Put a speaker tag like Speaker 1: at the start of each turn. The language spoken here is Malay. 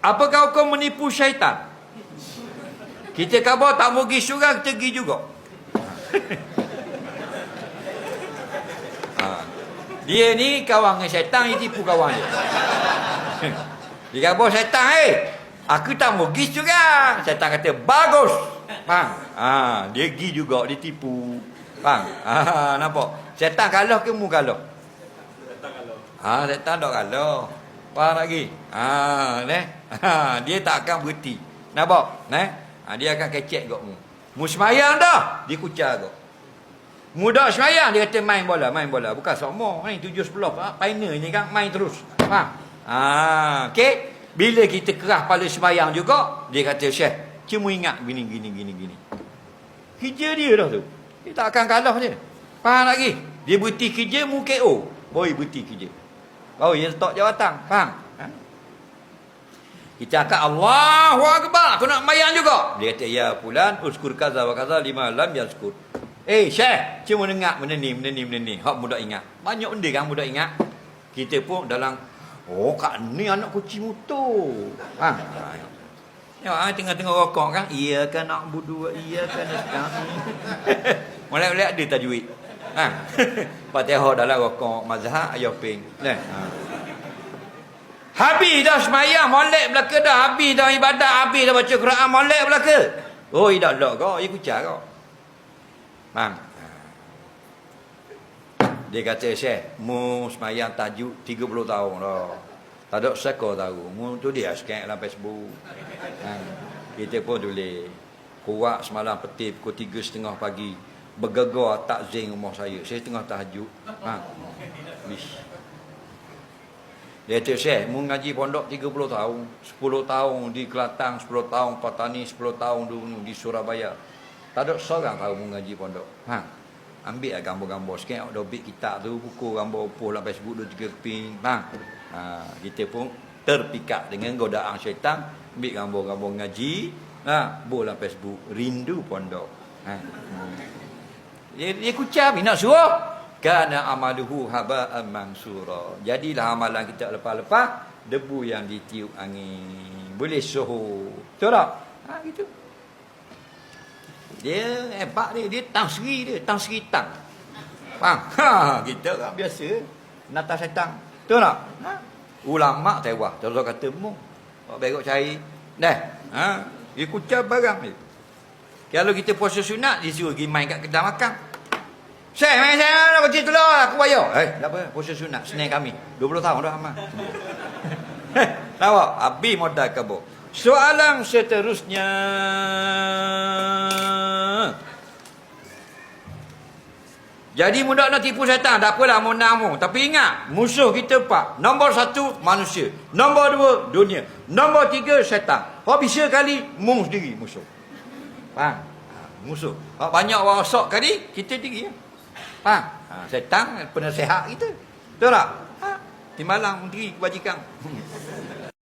Speaker 1: Apakah hukum menipu syaitan? Kita khabar tak mau pergi syurga, kita pergi juga. Dia ni kawan dengan syaitan, dia tipu kawan dia. Dia khabar syaitan, aku tak mau pergi syurga. Syaitan kata, bagus. Faham? Dia pergi juga, dia tipu. Faham? Nampak? Syaitan kalah ke mu kalah? Syaitan tak kalah. Faham lagi? Dia tak akan berhenti. Nampak? Dia akan kecek kat mu. Mu semayang dah, dia kucar kat. Muda semayang, dia kata main bola. Bukan semua. 7-10 final ni kan, main terus. Faham? Okey. Bila kita kerah pada semayang juga, dia kata, Syekh, cuma ingat gini. Kerja dia dah tu. Dia tak akan kalah dia. Faham lagi? Dia berhenti kerja, mu KO. Boy berhenti kerja. Baru dia letak jawatan. Faham? Kita akan Allahu Akbar, aku nak mayang juga. Dia kata, ya fulan, uskur kaza wa kaza lima lam yazkur. Syekh, cuma dengar benda ni. Hak muda ingat. Banyak benda kan muda ingat. Kita pun dalam, kat ni anak kucing motor. Tengah-tengah rokok kan. Iya kan nak budu, iya kan nak. Molek-molek ada tajwid. Fatihah dalam rokok mazhab ayah ping. Habis dah semayang, molek belaka dah. Habis dah ibadat, habis dah baca Quran, molek belaka. Dah kau, ia kucar kau. Faham? Dia kata, Syekh, mu semayang tajuk 30 tahun dah. Tak ada seka tahu. Mu tu dia sekarang dalam Facebook. Kita pun tulis. Kuat semalam peti pukul 3.30 pagi. Bergegar takzing rumah saya. Saya tengah tahajud. Dia kata, Syekh, mu ngaji pondok 30 tahun. 10 tahun di Kelantan, 10 tahun Patani, 10 tahun di Surabaya. Tak ada seorang tahu mu ngaji pondok. Ambil lah gambar-gambar. Sekarang ada bit kitab tu, pukul gambar upuh dalam Facebook 2-3 keping. Kita pun terpikat dengan godaan syaitan. Ambil gambar-gambar ngaji. Buh dalam Facebook. Rindu pondok. Dia kucar, nak suruh. Kana amaluhu haba'an mansura. Jadilah amalan kita lepas-lepas debu yang ditiup angin. Boleh suhu. Betul tak? Gitu. Dia hebat dia tang seri tang. Faham? Kita kan biasa nata syaitan. Betul tak? Ulama tewah. Contoh kata mu. Berok cari. Dia kucar barang dia. Kalau kita puasa sunat, dia suruh pergi main kat kedai makan. Syekh, main saya nak kecil telur, aku bayar. Tak apa, puasa sunat, Senin kami. 20 tahun dah amal. Nampak? Habis modal kabur. Soalan seterusnya. Jadi mudah nak tipu syaitan, tak apalah mu nak mu. Tapi ingat, musuh kita 4. Nombor 1, manusia. Nombor 2, dunia. Nombor 3, syaitan. Bisa kali, mu sendiri musuh. Faham? Musuh. Banyak orang sok kali, kita diri. Faham? Syaitan penasihat kita. Betul tak? Timbalang diri kebajikan.